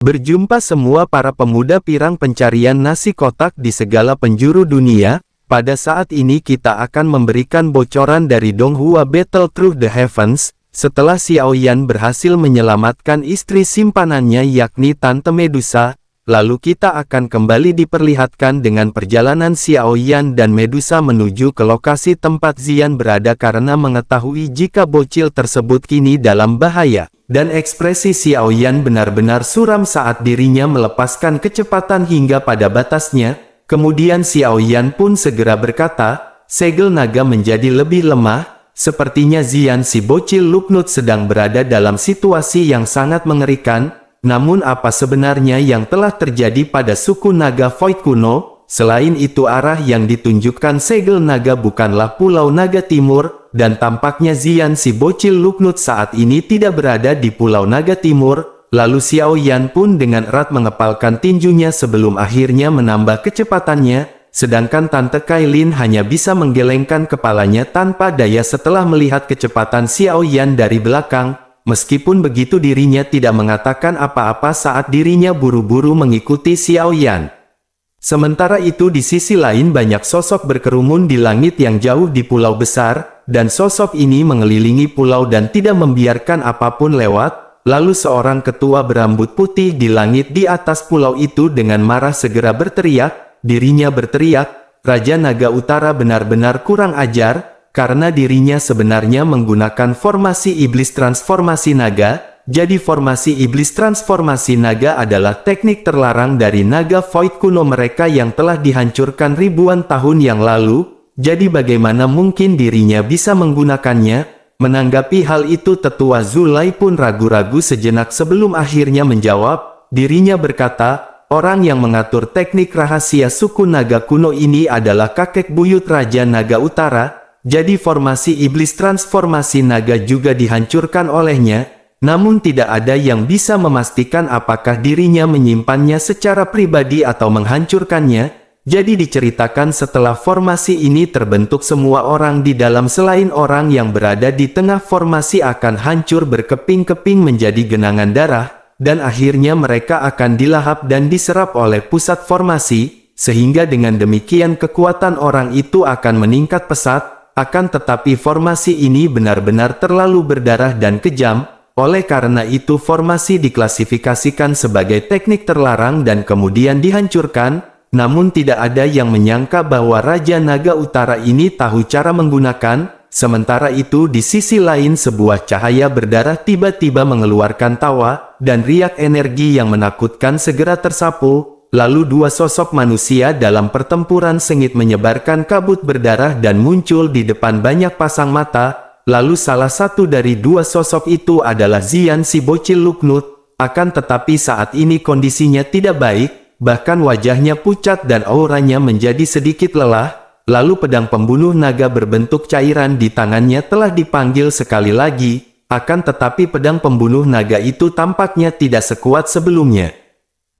Berjumpa semua para pemuda pirang pencarian nasi kotak di segala penjuru dunia. Pada saat ini kita akan memberikan bocoran dari Donghua Battle Through the Heavens. Setelah Xiao Yan berhasil menyelamatkan istri simpanannya yakni Tante Medusa, lalu kita akan kembali diperlihatkan dengan perjalanan Xiao Yan dan Medusa menuju ke lokasi tempat Xian berada karena mengetahui jika bocil tersebut kini dalam bahaya. Dan ekspresi Xiao Yan benar-benar suram saat dirinya melepaskan kecepatan hingga pada batasnya. Kemudian Xiao Yan pun segera berkata, segel naga menjadi lebih lemah. Sepertinya Xian si bocil Luknut sedang berada dalam situasi yang sangat mengerikan. Namun apa sebenarnya yang telah terjadi pada suku naga Void kuno? Selain itu arah yang ditunjukkan segel naga bukanlah Pulau Naga Timur, dan tampaknya Xian si bocil Luknut saat ini tidak berada di Pulau Naga Timur. Lalu Xiao Yan pun dengan erat mengepalkan tinjunya sebelum akhirnya menambah kecepatannya. Sedangkan Tante Kailin hanya bisa menggelengkan kepalanya tanpa daya setelah melihat kecepatan Xiao Yan dari belakang. Meskipun begitu dirinya tidak mengatakan apa-apa saat dirinya buru-buru mengikuti Xiao Yan. Sementara itu di sisi lain banyak sosok berkerumun di langit yang jauh di pulau besar, dan sosok ini mengelilingi pulau dan tidak membiarkan apapun lewat. Lalu seorang ketua berambut putih di langit di atas pulau itu dengan marah segera berteriak. Dirinya berteriak, Raja Naga Utara benar-benar kurang ajar, karena dirinya sebenarnya menggunakan formasi iblis transformasi naga. Jadi formasi iblis transformasi naga adalah teknik terlarang dari naga Void kuno mereka yang telah dihancurkan ribuan tahun yang lalu. Jadi bagaimana mungkin dirinya bisa menggunakannya? Menanggapi hal itu Tetua Zulai pun ragu-ragu sejenak sebelum akhirnya menjawab. Dirinya berkata, orang yang mengatur teknik rahasia suku naga kuno ini adalah kakek buyut Raja Naga Utara, jadi formasi iblis transformasi naga juga dihancurkan olehnya, namun tidak ada yang bisa memastikan apakah dirinya menyimpannya secara pribadi atau menghancurkannya. Jadi diceritakan setelah formasi ini terbentuk semua orang di dalam selain orang yang berada di tengah formasi akan hancur berkeping-keping menjadi genangan darah. Dan akhirnya mereka akan dilahap dan diserap oleh pusat formasi, sehingga dengan demikian kekuatan orang itu akan meningkat pesat. Akan tetapi formasi ini benar-benar terlalu berdarah dan kejam, oleh karena itu formasi diklasifikasikan sebagai teknik terlarang dan kemudian dihancurkan. Namun tidak ada yang menyangka bahwa Raja Naga Utara ini tahu cara menggunakan. Sementara itu di sisi lain sebuah cahaya berdarah tiba-tiba mengeluarkan tawa, dan riak energi yang menakutkan segera tersapu. Lalu dua sosok manusia dalam pertempuran sengit menyebarkan kabut berdarah dan muncul di depan banyak pasang mata. Lalu salah satu dari dua sosok itu adalah Xian si bocil Luknut. Akan tetapi saat ini kondisinya tidak baik, bahkan wajahnya pucat dan auranya menjadi sedikit lelah. Lalu pedang pembunuh naga berbentuk cairan di tangannya telah dipanggil sekali lagi, akan tetapi pedang pembunuh naga itu tampaknya tidak sekuat sebelumnya.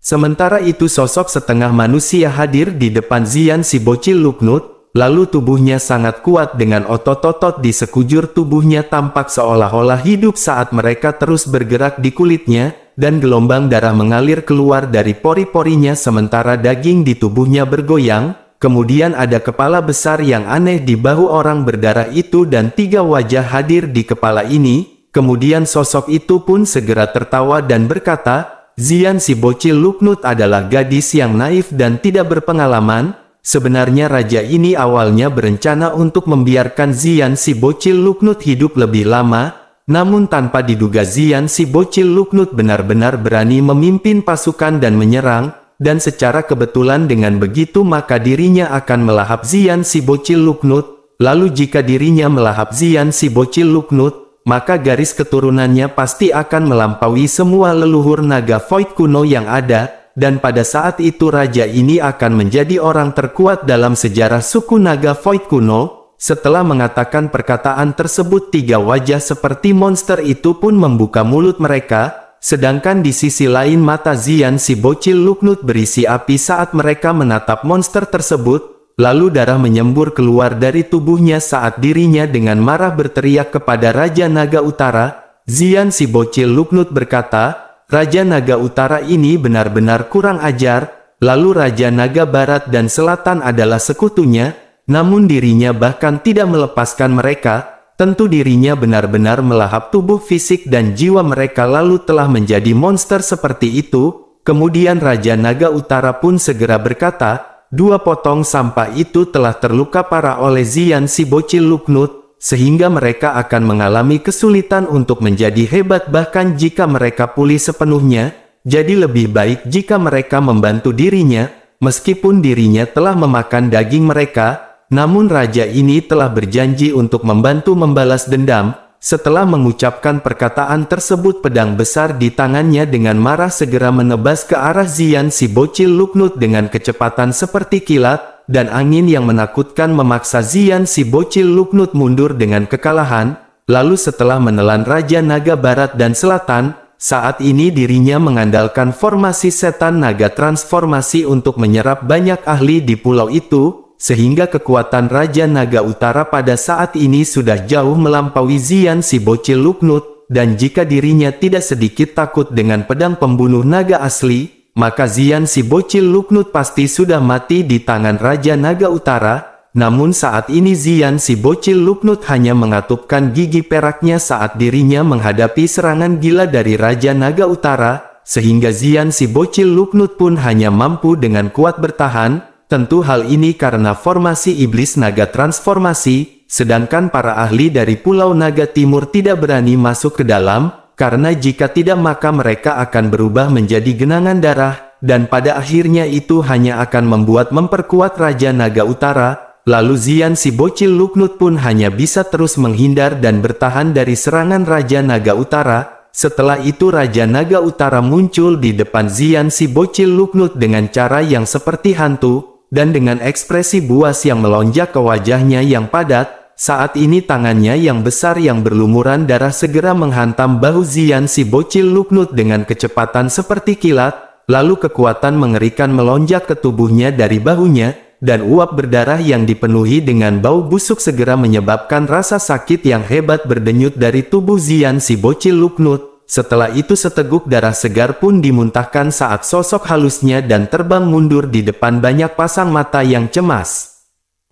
Sementara itu sosok setengah manusia hadir di depan Xian si bocil Luknut, lalu tubuhnya sangat kuat dengan otot-otot di sekujur tubuhnya tampak seolah-olah hidup saat mereka terus bergerak di kulitnya, dan gelombang darah mengalir keluar dari pori-porinya sementara daging di tubuhnya bergoyang. Kemudian ada kepala besar yang aneh di bahu orang berdarah itu dan tiga wajah hadir di kepala ini. Kemudian sosok itu pun segera tertawa dan berkata, Xian si bocil Luknut adalah gadis yang naif dan tidak berpengalaman. Sebenarnya raja ini awalnya berencana untuk membiarkan Xian si bocil Luknut hidup lebih lama. Namun tanpa diduga Xian si bocil Luknut benar-benar berani memimpin pasukan dan menyerang. Dan secara kebetulan dengan begitu maka dirinya akan melahap Xian si bocil Luknut. Lalu jika dirinya melahap Xian si bocil Luknut, maka garis keturunannya pasti akan melampaui semua leluhur naga Void kuno yang ada. Dan pada saat itu raja ini akan menjadi orang terkuat dalam sejarah suku naga Void kuno. Setelah mengatakan perkataan tersebut tiga wajah seperti monster itu pun membuka mulut mereka. Sedangkan di sisi lain mata Xian si bocil Luknut berisi api saat mereka menatap monster tersebut. Lalu darah menyembur keluar dari tubuhnya saat dirinya dengan marah berteriak kepada Raja Naga Utara. Xian si bocil Luknut berkata, Raja Naga Utara ini benar-benar kurang ajar, lalu Raja Naga Barat dan Selatan adalah sekutunya, namun dirinya bahkan tidak melepaskan mereka. Tentu dirinya benar-benar melahap tubuh fisik dan jiwa mereka lalu telah menjadi monster seperti itu. Kemudian Raja Naga Utara pun segera berkata, dua potong sampah itu telah terluka parah oleh Xian si bocil Luknut, sehingga mereka akan mengalami kesulitan untuk menjadi hebat bahkan jika mereka pulih sepenuhnya. Jadi lebih baik jika mereka membantu dirinya, meskipun dirinya telah memakan daging mereka. Namun raja ini telah berjanji untuk membantu membalas dendam. Setelah mengucapkan perkataan tersebut, pedang besar di tangannya dengan marah segera menebas ke arah Xian si bocil Luknut dengan kecepatan seperti kilat, dan angin yang menakutkan memaksa Xian si bocil Luknut mundur dengan kekalahan. Lalu setelah menelan Raja Naga Barat dan Selatan, saat ini dirinya mengandalkan formasi setan naga transformasi untuk menyerap banyak ahli di pulau itu, sehingga kekuatan Raja Naga Utara pada saat ini sudah jauh melampaui Xian si bocil Luknut, dan jika dirinya tidak sedikit takut dengan pedang pembunuh naga asli, maka Xian si bocil Luknut pasti sudah mati di tangan Raja Naga Utara. Namun saat ini Xian si bocil Luknut hanya mengatupkan gigi peraknya saat dirinya menghadapi serangan gila dari Raja Naga Utara, sehingga Xian si bocil Luknut pun hanya mampu dengan kuat bertahan. Tentu hal ini karena formasi iblis naga transformasi, sedangkan para ahli dari Pulau Naga Timur tidak berani masuk ke dalam, karena jika tidak maka mereka akan berubah menjadi genangan darah, dan pada akhirnya itu hanya akan memperkuat Raja Naga Utara. Lalu Xian si bocil Luknut pun hanya bisa terus menghindar dan bertahan dari serangan Raja Naga Utara. Setelah itu Raja Naga Utara muncul di depan Xian si bocil Luknut dengan cara yang seperti hantu, dan dengan ekspresi buas yang melonjak ke wajahnya yang padat. Saat ini tangannya yang besar yang berlumuran darah segera menghantam bahu Xian si bocil Luknut dengan kecepatan seperti kilat, lalu kekuatan mengerikan melonjak ke tubuhnya dari bahunya, dan uap berdarah yang dipenuhi dengan bau busuk segera menyebabkan rasa sakit yang hebat berdenyut dari tubuh Xian si bocil Luknut. Setelah itu seteguk darah segar pun dimuntahkan saat sosok halusnya dan terbang mundur di depan banyak pasang mata yang cemas.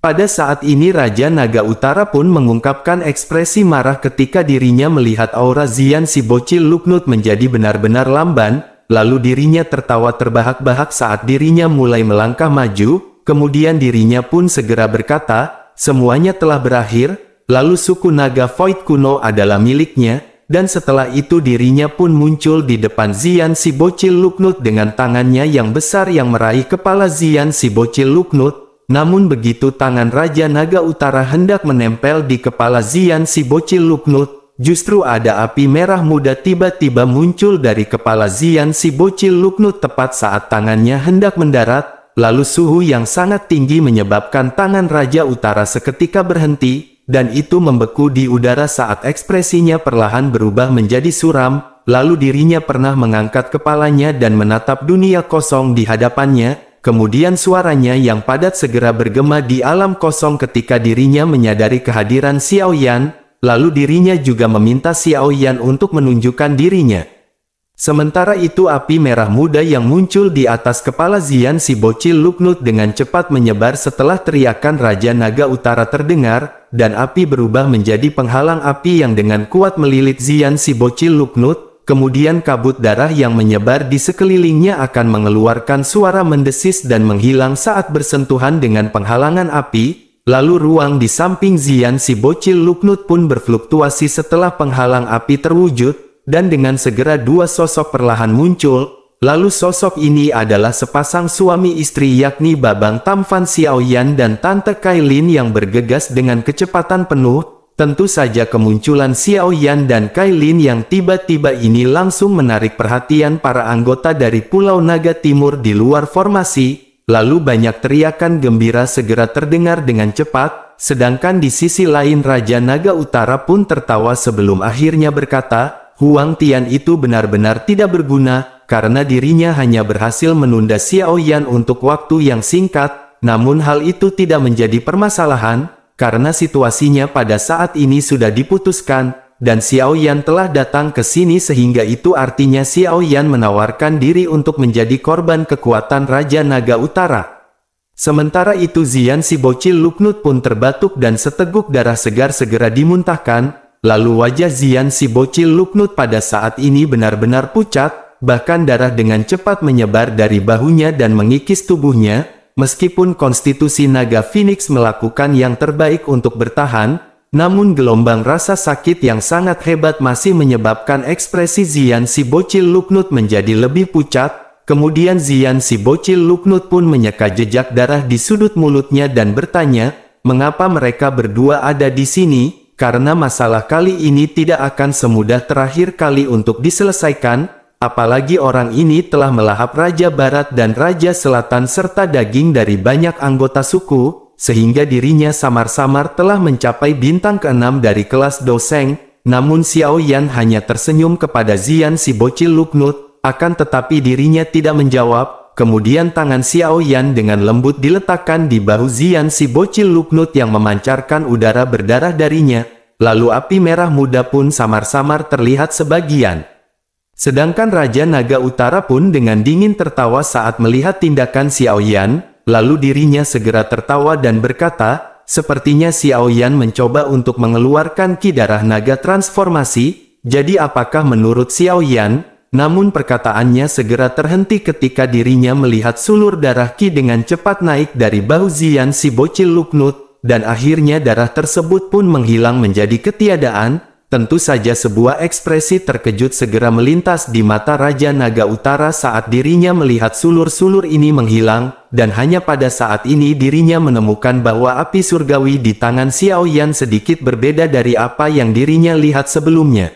Pada saat ini Raja Naga Utara pun mengungkapkan ekspresi marah ketika dirinya melihat aura Xian si bocil Luknut menjadi benar-benar lamban, lalu dirinya tertawa terbahak-bahak saat dirinya mulai melangkah maju, kemudian dirinya pun segera berkata, semuanya telah berakhir, lalu suku naga Void kuno adalah miliknya. Dan setelah itu dirinya pun muncul di depan Xian si bocil Luknut dengan tangannya yang besar yang meraih kepala Xian si bocil Luknut. Namun begitu tangan Raja Naga Utara hendak menempel di kepala Xian si bocil Luknut, justru ada api merah muda tiba-tiba muncul dari kepala Xian si bocil Luknut tepat saat tangannya hendak mendarat. Lalu suhu yang sangat tinggi menyebabkan tangan Raja Utara seketika berhenti, dan itu membeku di udara saat ekspresinya perlahan berubah menjadi suram, lalu dirinya pernah mengangkat kepalanya dan menatap dunia kosong di hadapannya, kemudian suaranya yang padat segera bergema di alam kosong ketika dirinya menyadari kehadiran Xiao Yan, lalu dirinya juga meminta Xiao Yan untuk menunjukkan dirinya. Sementara itu api merah muda yang muncul di atas kepala Xian si bocil Luknut dengan cepat menyebar setelah teriakan Raja Naga Utara terdengar, dan api berubah menjadi penghalang api yang dengan kuat melilit Xian si bocil Luknut, kemudian kabut darah yang menyebar di sekelilingnya akan mengeluarkan suara mendesis dan menghilang saat bersentuhan dengan penghalangan api, lalu ruang di samping Xian si bocil Luknut pun berfluktuasi setelah penghalang api terwujud. Dan dengan segera dua sosok perlahan muncul, lalu sosok ini adalah sepasang suami istri yakni Babang Tamfan Xiaoyan dan Tante Kailin yang bergegas dengan kecepatan penuh. Tentu saja kemunculan Xiaoyan dan Kailin yang tiba-tiba ini langsung menarik perhatian para anggota dari Pulau Naga Timur di luar formasi, lalu banyak teriakan gembira segera terdengar dengan cepat, sedangkan di sisi lain Raja Naga Utara pun tertawa sebelum akhirnya berkata, Huang Tian itu benar-benar tidak berguna, karena dirinya hanya berhasil menunda Xiao Yan untuk waktu yang singkat, namun hal itu tidak menjadi permasalahan, karena situasinya pada saat ini sudah diputuskan, dan Xiao Yan telah datang ke sini sehingga itu artinya Xiao Yan menawarkan diri untuk menjadi korban kekuatan Raja Naga Utara. Sementara itu Xian si bocil Luknut pun terbatuk dan seteguk darah segar segera dimuntahkan, lalu wajah Xian si bocil Luknut pada saat ini benar-benar pucat, bahkan darah dengan cepat menyebar dari bahunya dan mengikis tubuhnya. Meskipun konstitusi naga Phoenix melakukan yang terbaik untuk bertahan, namun gelombang rasa sakit yang sangat hebat masih menyebabkan ekspresi Xian si bocil Luknut menjadi lebih pucat. Kemudian Xian si bocil Luknut pun menyeka jejak darah di sudut mulutnya dan bertanya, mengapa mereka berdua ada di sini? Karena masalah kali ini tidak akan semudah terakhir kali untuk diselesaikan. Apalagi orang ini telah melahap Raja Barat dan Raja Selatan serta daging dari banyak anggota suku, sehingga dirinya samar-samar telah mencapai bintang ke-6 dari kelas Doseng. Namun Xiao Yan hanya tersenyum kepada Xian si bocil Luknut, akan tetapi dirinya tidak menjawab. Kemudian tangan Xiao Yan dengan lembut diletakkan di bahu Xian si bocil Luknut yang memancarkan udara berdarah darinya, lalu api merah muda pun samar-samar terlihat sebagian. Sedangkan Raja Naga Utara pun dengan dingin tertawa saat melihat tindakan Xiao Yan, lalu dirinya segera tertawa dan berkata, sepertinya Xiao Yan mencoba untuk mengeluarkan ki darah naga transformasi, jadi apakah menurut Xiao Yan? Namun perkataannya segera terhenti ketika dirinya melihat sulur darah ki dengan cepat naik dari bahu Xian si bocil Luknut, dan akhirnya darah tersebut pun menghilang menjadi ketiadaan. Tentu saja sebuah ekspresi terkejut segera melintas di mata Raja Naga Utara saat dirinya melihat sulur-sulur ini menghilang, dan hanya pada saat ini dirinya menemukan bahwa api surgawi di tangan Xiao Yan sedikit berbeda dari apa yang dirinya lihat sebelumnya.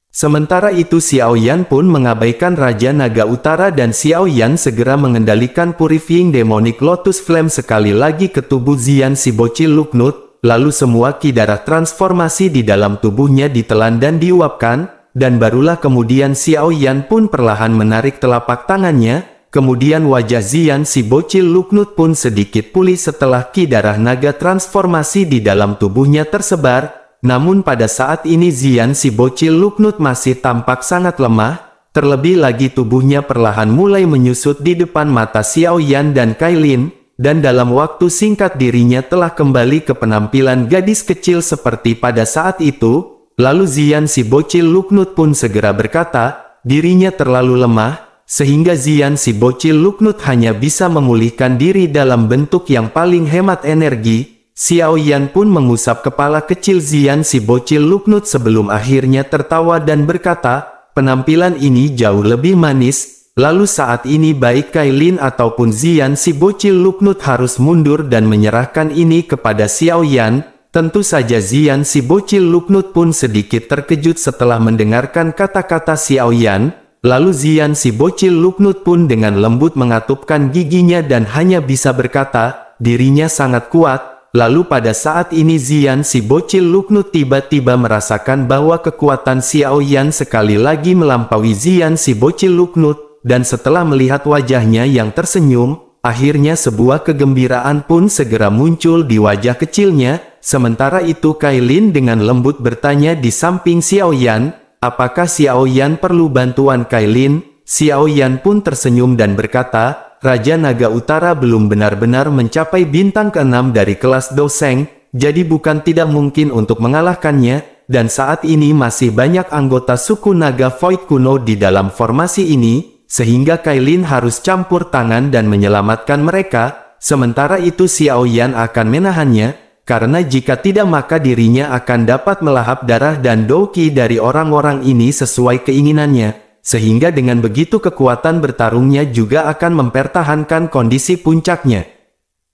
Sementara itu Xiao Yan pun mengabaikan Raja Naga Utara dan Xiao Yan segera mengendalikan Purifying Demonic Lotus Flame sekali lagi ke tubuh Xian si bocil Luknut. Lalu semua ki darah transformasi di dalam tubuhnya ditelan dan diuapkan, dan barulah kemudian Xiao Yan pun perlahan menarik telapak tangannya, kemudian wajah Xian si bocil Luknut pun sedikit pulih setelah ki darah naga transformasi di dalam tubuhnya tersebar. Namun pada saat ini Xian si bocil Luknut masih tampak sangat lemah, terlebih lagi tubuhnya perlahan mulai menyusut di depan mata Xiao Yan dan Kailin. Dan dalam waktu singkat dirinya telah kembali ke penampilan gadis kecil seperti pada saat itu. Lalu Xian si bocil Luknut pun segera berkata, dirinya terlalu lemah, sehingga Xian si bocil Luknut hanya bisa memulihkan diri dalam bentuk yang paling hemat energi. Xiao Yan pun mengusap kepala kecil Xian si bocil Luknut sebelum akhirnya tertawa dan berkata, penampilan ini jauh lebih manis. Lalu saat ini baik Kailin ataupun Xian si bocil Luknut harus mundur dan menyerahkan ini kepada Xiao Yan. Tentu saja Xian si bocil Luknut pun sedikit terkejut setelah mendengarkan kata-kata Xiao Yan. Lalu Xian si bocil Luknut pun dengan lembut mengatupkan giginya dan hanya bisa berkata, dirinya sangat kuat. Lalu pada saat ini Xian si bocil Luknut tiba-tiba merasakan bahwa kekuatan Xiao Yan sekali lagi melampaui Xian si bocil Luknut. Dan setelah melihat wajahnya yang tersenyum, akhirnya sebuah kegembiraan pun segera muncul di wajah kecilnya. Sementara itu Kailin dengan lembut bertanya di samping Xiao Yan, apakah Xiao Yan perlu bantuan Kailin? Xiao Yan pun tersenyum dan berkata, Raja Naga Utara belum benar-benar mencapai bintang ke-6 dari kelas Doseng, jadi bukan tidak mungkin untuk mengalahkannya, dan saat ini masih banyak anggota suku Naga Void kuno di dalam formasi ini, sehingga Kailin harus campur tangan dan menyelamatkan mereka. Sementara itu Xiao Yan akan menahannya, karena jika tidak maka dirinya akan dapat melahap darah dan Douqi dari orang-orang ini sesuai keinginannya, sehingga dengan begitu kekuatan bertarungnya juga akan mempertahankan kondisi puncaknya.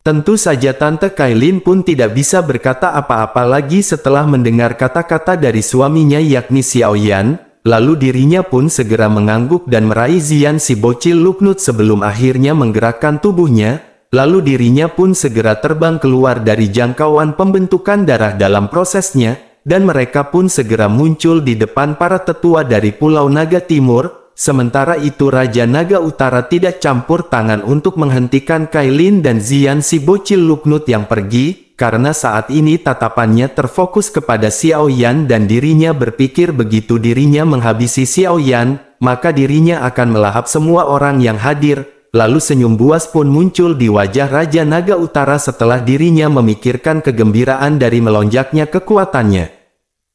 Tentu saja Tante Kailin pun tidak bisa berkata apa-apa lagi setelah mendengar kata-kata dari suaminya yakni Xiao Yan. Lalu dirinya pun segera mengangguk dan meraih Xian si bocil Luknut sebelum akhirnya menggerakkan tubuhnya. Lalu dirinya pun segera terbang keluar dari jangkauan pembentukan darah dalam prosesnya, dan mereka pun segera muncul di depan para tetua dari Pulau Naga Timur. Sementara itu Raja Naga Utara tidak campur tangan untuk menghentikan Kailin dan Xian si bocil Luknut yang pergi. karena saat ini tatapannya terfokus kepada Xiao Yan dan dirinya berpikir begitu dirinya menghabisi Xiao Yan, maka dirinya akan melahap semua orang yang hadir. Lalu senyum buas pun muncul di wajah Raja Naga Utara setelah dirinya memikirkan kegembiraan dari melonjaknya kekuatannya.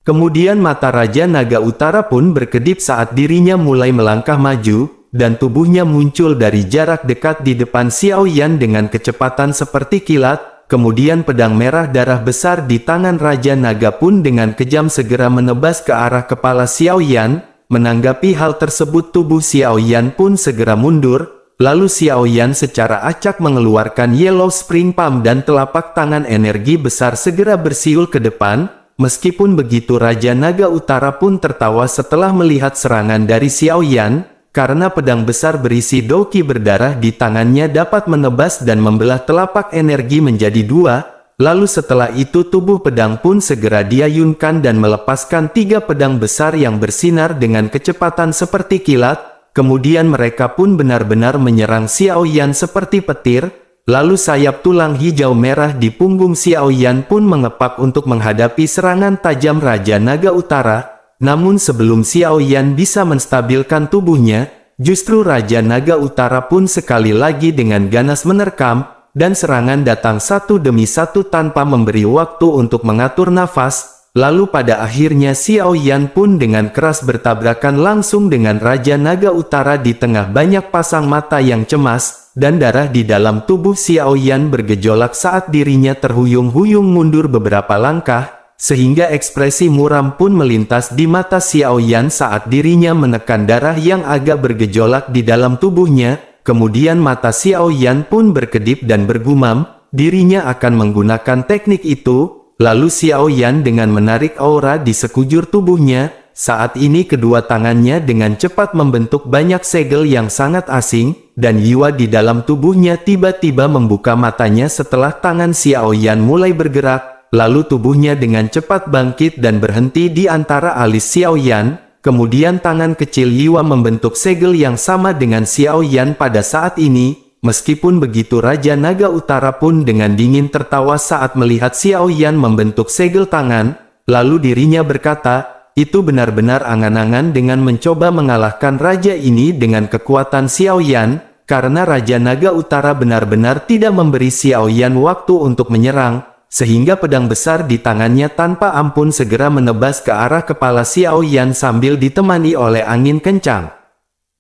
Kemudian mata Raja Naga Utara pun berkedip saat dirinya mulai melangkah maju, dan tubuhnya muncul dari jarak dekat di depan Xiao Yan dengan kecepatan seperti kilat. Kemudian pedang merah darah besar di tangan Raja Naga pun dengan kejam segera menebas ke arah kepala Xiao Yan. Menanggapi hal tersebut tubuh Xiao Yan pun segera mundur. Lalu Xiao Yan secara acak mengeluarkan Yellow Spring Palm dan telapak tangan energi besar segera bersiul ke depan. Meskipun begitu Raja Naga Utara pun tertawa setelah melihat serangan dari Xiao Yan, karena pedang besar berisi Douqi berdarah di tangannya dapat menebas dan membelah telapak energi menjadi dua. Lalu setelah itu tubuh pedang pun segera diayunkan dan melepaskan 3 pedang besar yang bersinar dengan kecepatan seperti kilat. Kemudian mereka pun benar-benar menyerang Xiao Yan seperti petir, lalu sayap tulang hijau merah di punggung Xiao Yan pun mengepak untuk menghadapi serangan tajam Raja Naga Utara. Namun sebelum Xiao Yan bisa menstabilkan tubuhnya, justru Raja Naga Utara pun sekali lagi dengan ganas menerkam, dan serangan datang satu demi satu tanpa memberi waktu untuk mengatur nafas. Lalu pada akhirnya Xiao Yan pun dengan keras bertabrakan langsung dengan Raja Naga Utara di tengah banyak pasang mata yang cemas, dan darah di dalam tubuh Xiao Yan bergejolak saat dirinya terhuyung-huyung mundur beberapa langkah, sehingga ekspresi muram pun melintas di mata Xiao Yan saat dirinya menekan darah yang agak bergejolak di dalam tubuhnya. Kemudian mata Xiao Yan pun berkedip dan bergumam, dirinya akan menggunakan teknik itu. Lalu Xiao Yan dengan menarik aura di sekujur tubuhnya, saat ini kedua tangannya dengan cepat membentuk banyak segel yang sangat asing, dan jiwa di dalam tubuhnya tiba-tiba membuka matanya setelah tangan Xiao Yan mulai bergerak, lalu tubuhnya dengan cepat bangkit dan berhenti di antara alis Xiao Yan, kemudian tangan kecil Yiwa membentuk segel yang sama dengan Xiao Yan pada saat ini. Meskipun begitu Raja Naga Utara pun dengan dingin tertawa saat melihat Xiao Yan membentuk segel tangan, lalu dirinya berkata, itu benar-benar angan-angan dengan mencoba mengalahkan raja ini dengan kekuatan Xiao Yan, karena Raja Naga Utara benar-benar tidak memberi Xiao Yan waktu untuk menyerang, sehingga pedang besar di tangannya tanpa ampun segera menebas ke arah kepala Xiao Yan sambil ditemani oleh angin kencang.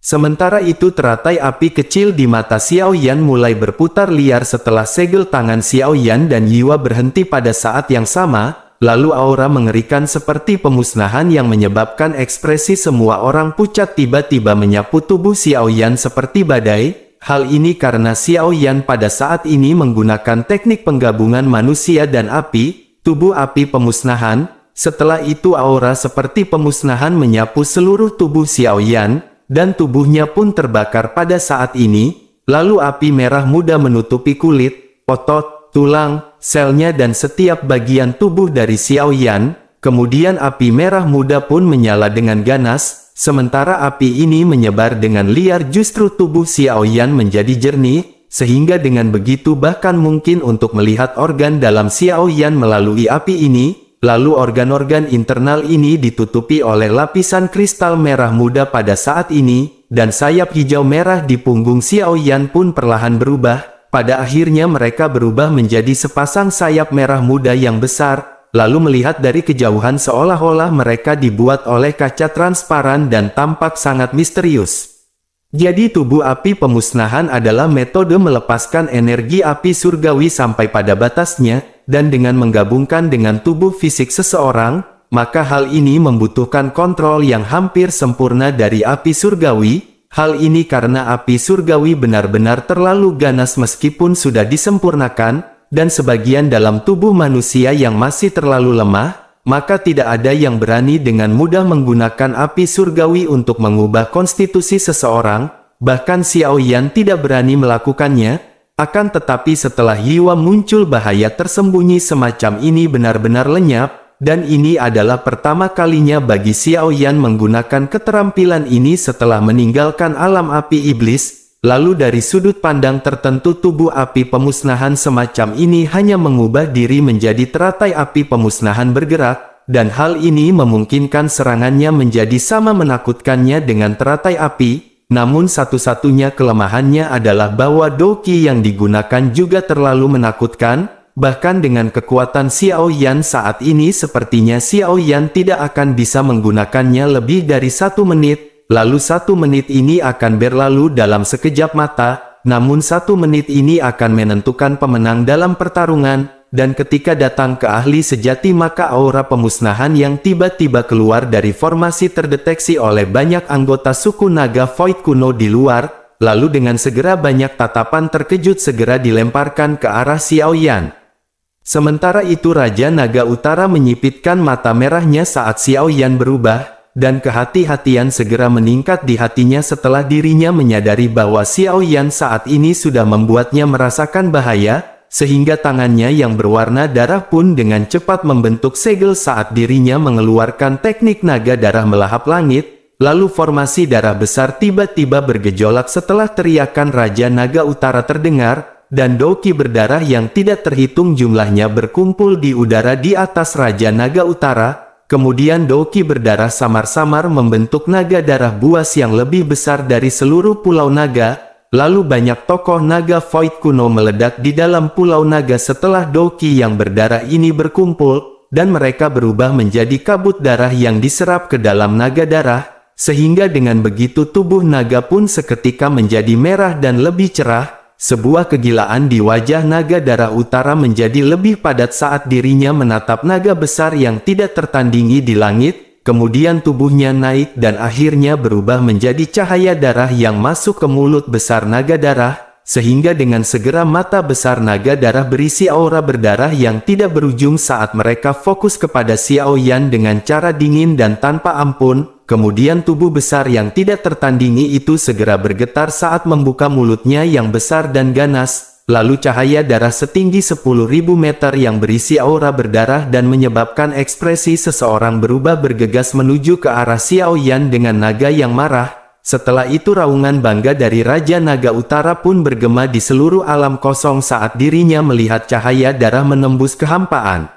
Sementara itu teratai api kecil di mata Xiao Yan mulai berputar liar setelah segel tangan Xiao Yan dan Yiwa berhenti pada saat yang sama, lalu aura mengerikan seperti pemusnahan yang menyebabkan ekspresi semua orang pucat tiba-tiba menyapu tubuh Xiao Yan seperti badai. Hal ini karena Xiao Yan pada saat ini menggunakan teknik penggabungan manusia dan api, tubuh api pemusnahan. Setelah itu aura seperti pemusnahan menyapu seluruh tubuh Xiao Yan, dan tubuhnya pun terbakar pada saat ini. Lalu api merah muda menutupi kulit, otot, tulang, selnya dan setiap bagian tubuh dari Xiao Yan. Kemudian api merah muda pun menyala dengan ganas, sementara api ini menyebar dengan liar justru tubuh Xiao Yan menjadi jernih, sehingga dengan begitu bahkan mungkin untuk melihat organ dalam Xiao Yan melalui api ini. Lalu organ-organ internal ini ditutupi oleh lapisan kristal merah muda pada saat ini, dan sayap hijau merah di punggung Xiao Yan pun perlahan berubah. Pada akhirnya mereka berubah menjadi sepasang sayap merah muda yang besar, lalu melihat dari kejauhan seolah-olah mereka dibuat oleh kaca transparan dan tampak sangat misterius. Jadi tubuh api pemusnahan adalah metode melepaskan energi api surgawi sampai pada batasnya, dan dengan menggabungkan dengan tubuh fisik seseorang, maka hal ini membutuhkan kontrol yang hampir sempurna dari api surgawi. Hal ini karena api surgawi benar-benar terlalu ganas meskipun sudah disempurnakan, dan sebagian dalam tubuh manusia yang masih terlalu lemah, maka tidak ada yang berani dengan mudah menggunakan api surgawi untuk mengubah konstitusi seseorang, bahkan Xiao Yan tidak berani melakukannya. Akan tetapi setelah Yiwa muncul bahaya tersembunyi semacam ini benar-benar lenyap, dan ini adalah pertama kalinya bagi Xiao Yan menggunakan keterampilan ini setelah meninggalkan alam api iblis. lalu dari sudut pandang tertentu tubuh api pemusnahan semacam ini hanya mengubah diri menjadi teratai api pemusnahan bergerak, dan hal ini memungkinkan serangannya menjadi sama menakutkannya dengan teratai api. Namun satu-satunya kelemahannya adalah bahwa Doqi yang digunakan juga terlalu menakutkan, bahkan dengan kekuatan Xiao Yan saat ini sepertinya Xiao Yan tidak akan bisa menggunakannya lebih dari 1 menit, lalu 1 menit ini akan berlalu dalam sekejap mata, namun 1 menit ini akan menentukan pemenang dalam pertarungan. Dan ketika datang ke ahli sejati maka aura pemusnahan yang tiba-tiba keluar dari formasi terdeteksi oleh banyak anggota suku naga Void kuno di luar, lalu dengan segera banyak tatapan terkejut segera dilemparkan ke arah Xiao Yan. Sementara itu Raja Naga Utara menyipitkan mata merahnya saat Xiao Yan berubah, dan kehati-hatian segera meningkat di hatinya setelah dirinya menyadari bahwa Xiao Yan saat ini sudah membuatnya merasakan bahaya, sehingga tangannya yang berwarna darah pun dengan cepat membentuk segel saat dirinya mengeluarkan teknik naga darah melahap langit, lalu formasi darah besar tiba-tiba bergejolak setelah teriakan Raja Naga Utara terdengar, dan Doqi berdarah yang tidak terhitung jumlahnya berkumpul di udara di atas Raja Naga Utara, kemudian Doqi berdarah samar-samar membentuk naga darah buas yang lebih besar dari seluruh pulau naga. Lalu banyak tokoh naga Void kuno meledak di dalam pulau naga setelah Doqi yang berdarah ini berkumpul, dan mereka berubah menjadi kabut darah yang diserap ke dalam naga darah, sehingga dengan begitu tubuh naga pun seketika menjadi merah dan lebih cerah. Sebuah kegilaan di wajah naga darah utara menjadi lebih padat saat dirinya menatap naga besar yang tidak tertandingi di langit. Kemudian tubuhnya naik dan akhirnya berubah menjadi cahaya darah yang masuk ke mulut besar naga darah, sehingga dengan segera mata besar naga darah berisi aura berdarah yang tidak berujung saat mereka fokus kepada Xiao Yan dengan cara dingin dan tanpa ampun. Kemudian tubuh besar yang tidak tertandingi itu segera bergetar saat membuka mulutnya yang besar dan ganas. Lalu cahaya darah setinggi 10.000 meter yang berisi aura berdarah dan menyebabkan ekspresi seseorang berubah bergegas menuju ke arah Xiao Yan dengan naga yang marah. Setelah itu raungan bangga dari Raja Naga Utara pun bergema di seluruh alam kosong saat dirinya melihat cahaya darah menembus kehampaan.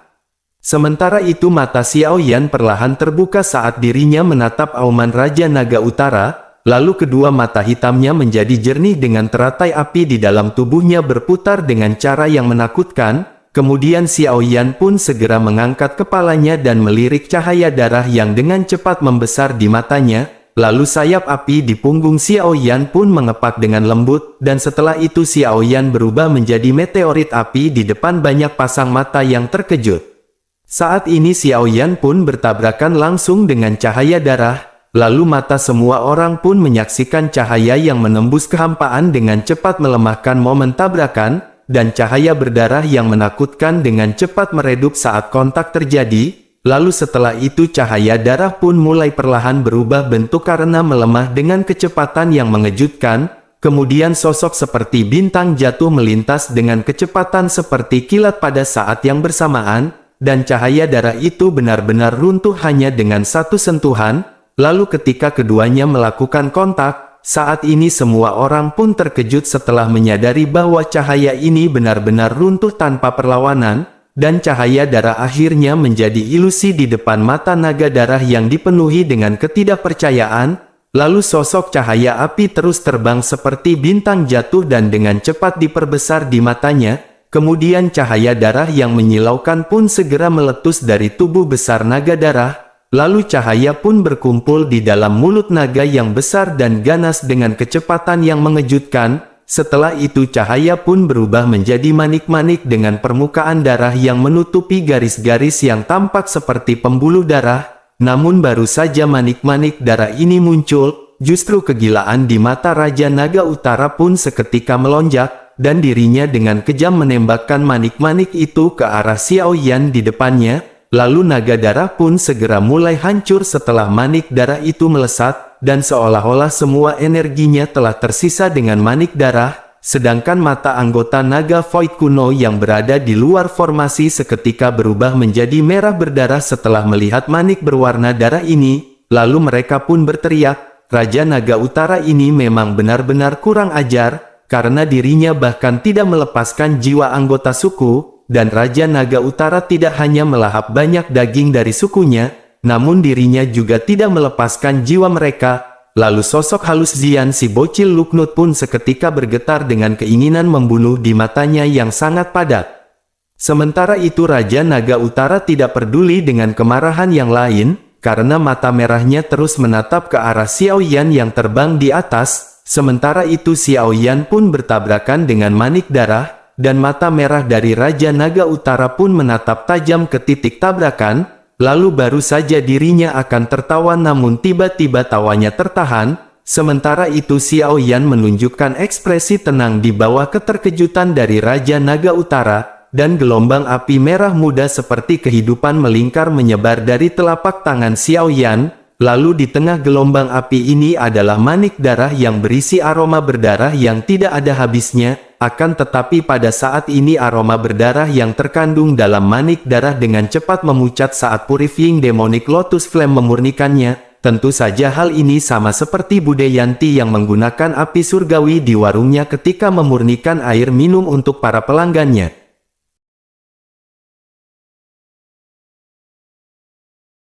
Sementara itu mata Xiao Yan perlahan terbuka saat dirinya menatap auman Raja Naga Utara. Lalu kedua mata hitamnya menjadi jernih dengan teratai api di dalam tubuhnya berputar dengan cara yang menakutkan. Kemudian Xiao Yan pun segera mengangkat kepalanya dan melirik cahaya darah yang dengan cepat membesar di matanya. Lalu sayap api di punggung Xiao Yan pun mengepak dengan lembut, dan setelah itu Xiao Yan berubah menjadi meteorit api di depan banyak pasang mata yang terkejut. Saat ini Xiao Yan pun bertabrakan langsung dengan cahaya darah. Lalu mata semua orang pun menyaksikan cahaya yang menembus kehampaan dengan cepat melemahkan momen tabrakan, dan cahaya berdarah yang menakutkan dengan cepat meredup saat kontak terjadi. Lalu setelah itu cahaya darah pun mulai perlahan berubah bentuk karena melemah dengan kecepatan yang mengejutkan. Kemudian sosok seperti bintang jatuh melintas dengan kecepatan seperti kilat pada saat yang bersamaan, dan cahaya darah itu benar-benar runtuh hanya dengan satu sentuhan. Lalu ketika keduanya melakukan kontak, saat ini semua orang pun terkejut setelah menyadari bahwa cahaya ini benar-benar runtuh tanpa perlawanan, dan cahaya darah akhirnya menjadi ilusi di depan mata naga darah yang dipenuhi dengan ketidakpercayaan. Lalu sosok cahaya api terus terbang seperti bintang jatuh dan dengan cepat diperbesar di matanya. Kemudian cahaya darah yang menyilaukan pun segera meletus dari tubuh besar naga darah. Lalu cahaya pun berkumpul di dalam mulut naga yang besar dan ganas dengan kecepatan yang mengejutkan. Setelah itu cahaya pun berubah menjadi manik-manik dengan permukaan darah yang menutupi garis-garis yang tampak seperti pembuluh darah. Namun baru saja manik-manik darah ini muncul, justru kegilaan di mata Raja Naga Utara pun seketika melonjak, dan dirinya dengan kejam menembakkan manik-manik itu ke arah Xiao Yan di depannya. Lalu naga darah pun segera mulai hancur setelah manik darah itu melesat, dan seolah-olah semua energinya telah tersisa dengan manik darah, sedangkan mata anggota naga Void kuno yang berada di luar formasi seketika berubah menjadi merah berdarah setelah melihat manik berwarna darah ini. Lalu mereka pun berteriak, Raja Naga Utara ini memang benar-benar kurang ajar, karena dirinya bahkan tidak melepaskan jiwa anggota suku, dan Raja Naga Utara tidak hanya melahap banyak daging dari sukunya, namun dirinya juga tidak melepaskan jiwa mereka. Lalu sosok halus Xian si bocil Luknut pun seketika bergetar dengan keinginan membunuh di matanya yang sangat padat. Sementara itu Raja Naga Utara tidak peduli dengan kemarahan yang lain, karena mata merahnya terus menatap ke arah Xiao Yan yang terbang di atas. Sementara itu Xiao Yan pun bertabrakan dengan manik darah, dan mata merah dari Raja Naga Utara pun menatap tajam ke titik tabrakan, lalu baru saja dirinya akan tertawa namun tiba-tiba tawanya tertahan. Sementara itu Xiao Yan menunjukkan ekspresi tenang di bawah keterkejutan dari Raja Naga Utara, dan gelombang api merah muda seperti kehidupan melingkar menyebar dari telapak tangan Xiao Yan. Lalu di tengah gelombang api ini adalah manik darah yang berisi aroma berdarah yang tidak ada habisnya. Akan tetapi pada saat ini aroma berdarah yang terkandung dalam manik darah dengan cepat memucat saat Purifying Demonic Lotus Flame memurnikannya. Tentu saja hal ini sama seperti Bude Yanti yang menggunakan api surgawi di warungnya ketika memurnikan air minum untuk para pelanggannya.